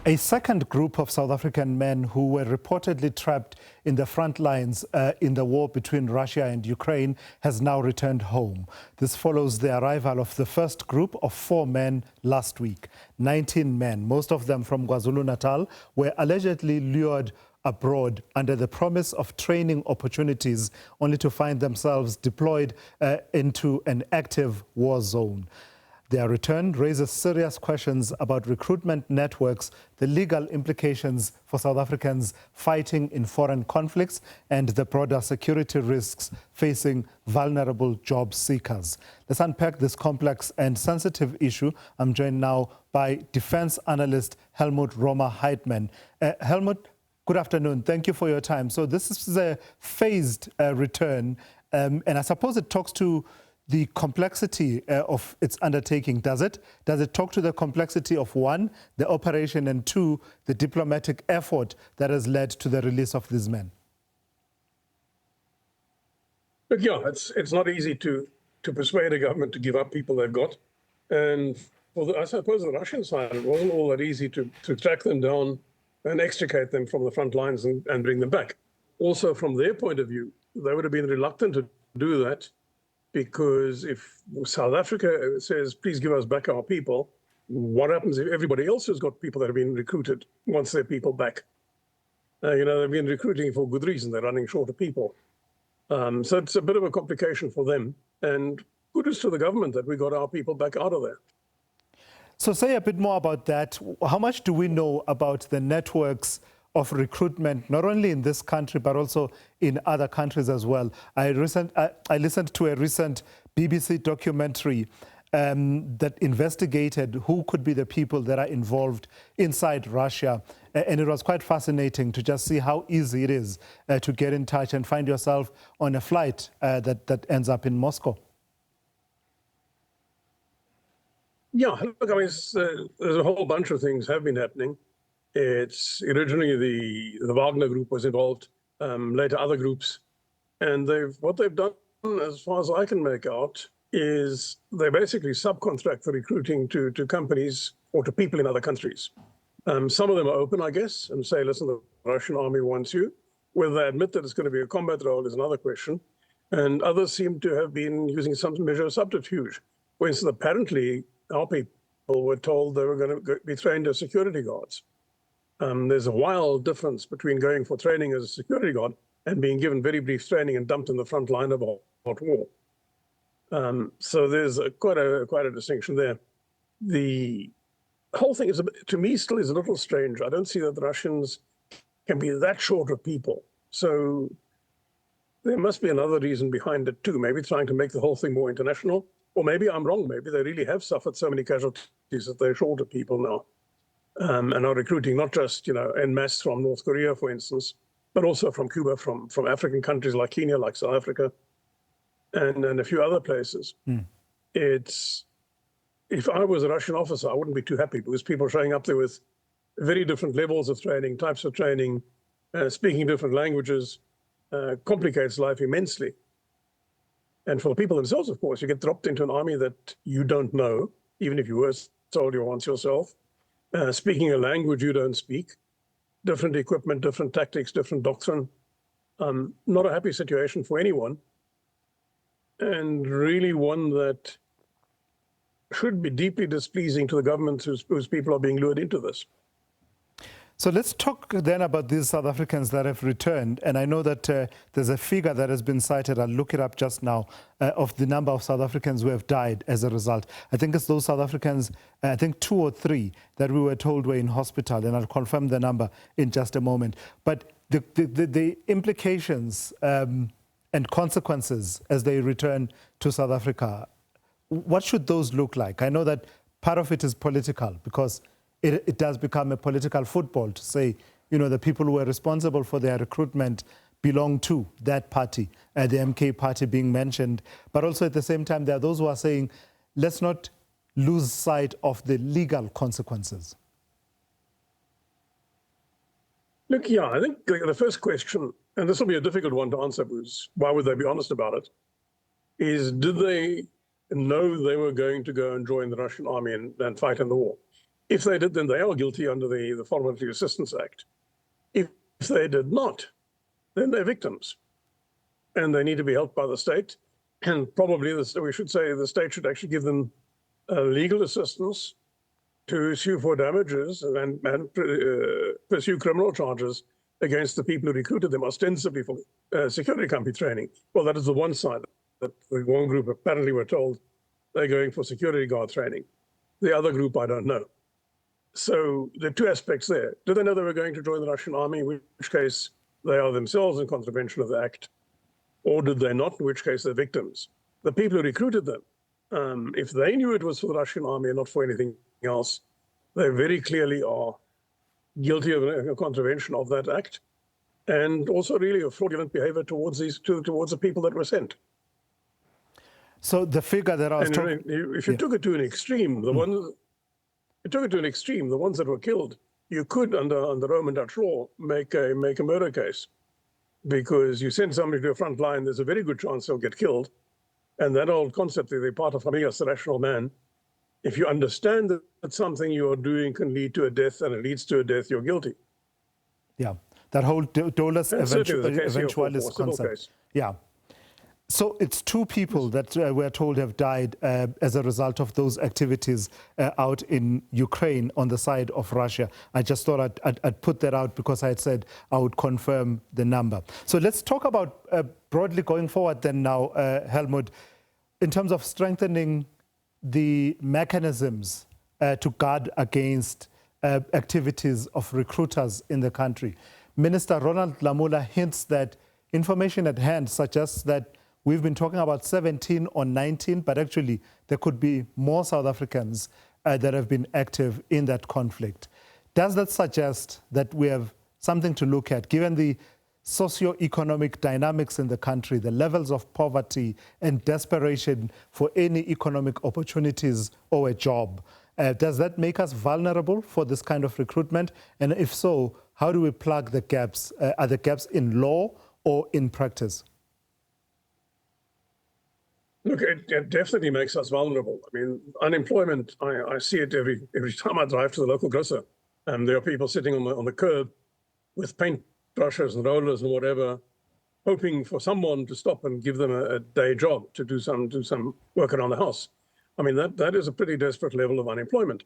A second group of South African men who were reportedly trapped in the front lines in the war between Russia and Ukraine has now returned home. This follows the arrival of the first group of 4 men last week. 19 men, most of them from KwaZulu-Natal, were allegedly lured abroad under the promise of training opportunities, only to find themselves deployed into an active war zone. Their return raises serious questions about recruitment networks, the legal implications for South Africans fighting in foreign conflicts, and the broader security risks facing vulnerable job seekers. Let's unpack this complex and sensitive issue. I'm joined now by defense analyst Helmoed-Römer Heitman. Helmut, good afternoon. Thank you for your time. So this is a phased return, and I suppose it talks to the complexity of its undertaking. Does it talk to the complexity of, 1, the operation, and 2, the diplomatic effort that has led to the release of these men? Look, yeah, it's not easy to persuade a government to give up people they've got. And I suppose the Russian side, it wasn't all that easy to track them down and extricate them from the front lines and bring them back. Also, from their point of view, they would have been reluctant to do that, because if South Africa says, please give us back our people, what happens if everybody else has got people that have been recruited, wants their people back? They've been recruiting for good reason. They're running short of people. So it's a bit of a complication for them. And kudos to the government that we got our people back out of there. So say a bit more about that. How much do we know about the networks of recruitment, not only in this country, but also in other countries as well? I listened to a recent BBC documentary that investigated who could be the people that are involved inside Russia. And it was quite fascinating to just see how easy it is to get in touch and find yourself on a flight that ends up in Moscow. Yeah, look, I mean, there's a whole bunch of things have been happening. It's originally the Wagner group was involved, later other groups. And what they've done, as far as I can make out, is they basically subcontract the recruiting to companies or to people in other countries. Some of them are open, I guess, and say, listen, the Russian army wants you. Whether they admit that it's going to be a combat role is another question. And others seem to have been using some measure of subterfuge. For instance, apparently, our people were told they were going to be trained as security guards. There's a wild difference between going for training as a security guard and being given very brief training and dumped in the front line of a hot war. So there's quite a distinction there. The whole thing is, to me, still is a little strange. I don't see that the Russians can be that short of people. So there must be another reason behind it too. Maybe trying to make the whole thing more international. Or maybe I'm wrong. Maybe they really have suffered so many casualties that they're short of people now. And are recruiting not just, en masse from North Korea, for instance, but also from Cuba, from African countries like Kenya, like South Africa, and a few other places. If I was a Russian officer, I wouldn't be too happy, because people are showing up there with very different levels of training, types of training, speaking different languages, complicates life immensely. And for the people themselves, of course, you get dropped into an army that you don't know, even if you were a soldier once yourself. Speaking a language you don't speak, different equipment, different tactics, different doctrine. Not a happy situation for anyone, and really one that should be deeply displeasing to the government whose people are being lured into this. So let's talk then about these South Africans that have returned. And I know that there's a figure that has been cited, I'll look it up just now, of the number of South Africans who have died as a result. I think it's those South Africans, I think 2 or 3, that we were told were in hospital, and I'll confirm the number in just a moment. But the implications and consequences as they return to South Africa, what should those look like? I know that part of it is political, because it does become a political football to say, the people who were responsible for their recruitment belong to that party, the MK party being mentioned. But also at the same time, there are those who are saying, let's not lose sight of the legal consequences. Look, yeah, I think the first question, and this will be a difficult one to answer, because why would they be honest about it, is did they know they were going to go and join the Russian army and fight in the war? If they did, then they are guilty under the Foreign Military Assistance Act. If they did not, then they're victims. And they need to be helped by the state. And probably we should say the state should actually give them legal assistance to sue for damages and pursue criminal charges against the people who recruited them ostensibly for security company training. Well, that is the one side. That the one group apparently were told they're going for security guard training. The other group, I don't know. So there are two aspects there. Do they know they were going to join the Russian army, in which case they are themselves in contravention of the act? Or did they not, in which case they're victims? The people who recruited them, if they knew it was for the Russian army and not for anything else, they very clearly are guilty of a contravention of that act, and also really of fraudulent behavior towards towards the people that were sent. So the figure that I was talking... If you took it to an extreme, the ones that were killed, you could, under Roman Dutch law, make a murder case. Because you send somebody to a front line, there's a very good chance they'll get killed. And that old concept, the part of familias, the rational man, if you understand that something you're doing can lead to a death and it leads to a death, you're guilty. Yeah, that whole dolus eventualis concept. Yeah. So it's two people that we're told have died as a result of those activities out in Ukraine on the side of Russia. I just thought I'd put that out because I had said I would confirm the number. So let's talk about broadly going forward then now, Helmoed, in terms of strengthening the mechanisms to guard against activities of recruiters in the country. Minister Ronald Lamola hints that information at hand suggests that we've been talking about 17 or 19, but actually there could be more South Africans that have been active in that conflict. Does that suggest that we have something to look at, given the socio-economic dynamics in the country, the levels of poverty and desperation for any economic opportunities or a job? Does that make us vulnerable for this kind of recruitment? And if so, how do we plug the gaps? Are the gaps in law or in practice? Look, it definitely makes us vulnerable. I mean, unemployment, I see it every time I drive to the local grocer. There are people sitting on the curb with paint brushes and rollers and whatever, hoping for someone to stop and give them a day job to do some work around the house. I mean, that is a pretty desperate level of unemployment.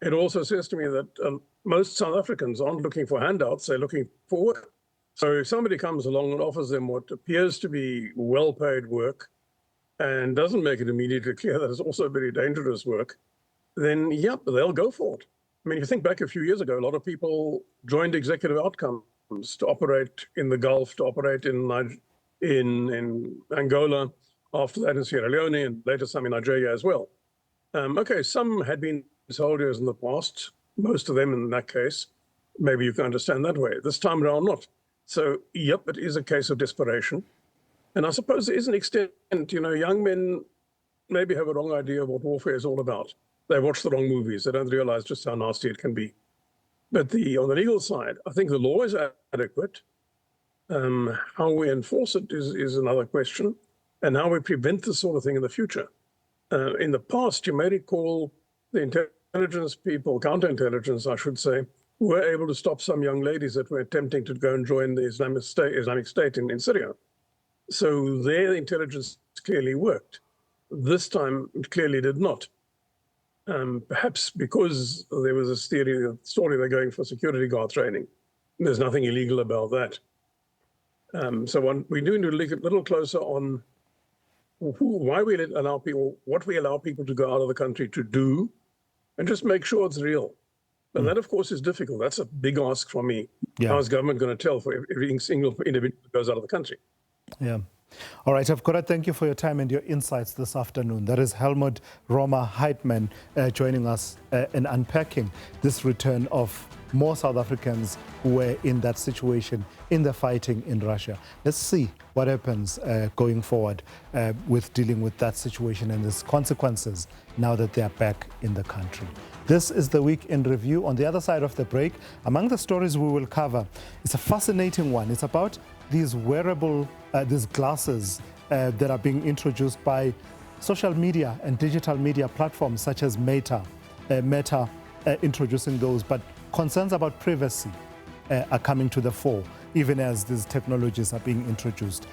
It also says to me that most South Africans aren't looking for handouts, they're looking for work. So if somebody comes along and offers them what appears to be well-paid work and doesn't make it immediately clear that it's also very dangerous work, then yep, they'll go for it. I mean, if you think back a few years ago, a lot of people joined Executive Outcomes to operate in the Gulf, to operate in Angola, after that in Sierra Leone, and later some in Nigeria as well. Okay, some had been soldiers in the past, most of them in that case. Maybe you can understand that way. This time around, not. So, yep, it is a case of desperation. And I suppose there is an extent, you know, young men maybe have a wrong idea of what warfare is all about. They watch the wrong movies. They don't realize just how nasty it can be. But on the legal side, I think the law is adequate. How we enforce it is another question, and how we prevent this sort of thing in the future. In the past, you may recall the intelligence people, counterintelligence, I should say, were able to stop some young ladies that were attempting to go and join the Islamic State in Syria. So their intelligence clearly worked. This time, it clearly did not. Perhaps because there was a story they're going for security guard training. There's nothing illegal about that. So we do need to look a little closer on why we allow people, what we allow people to go out of the country to do, and just make sure it's real. But that, of course, is difficult. That's a big ask from me. Yeah. How is government going to tell for every single individual who goes out of the country? Yeah. All right, I've got to thank you for your time and your insights this afternoon. That is Helmoed-Römer Heitman joining us in unpacking this return of more South Africans who were in that situation in the fighting in Russia. Let's see what happens going forward with dealing with that situation and its consequences now that they are back in the country. This is the Week in Review. On the other side of the break, among the stories we will cover, it's a fascinating one. It's about these wearable, these glasses that are being introduced by social media and digital media platforms such as Meta introducing those, but concerns about privacy are coming to the fore, even as these technologies are being introduced.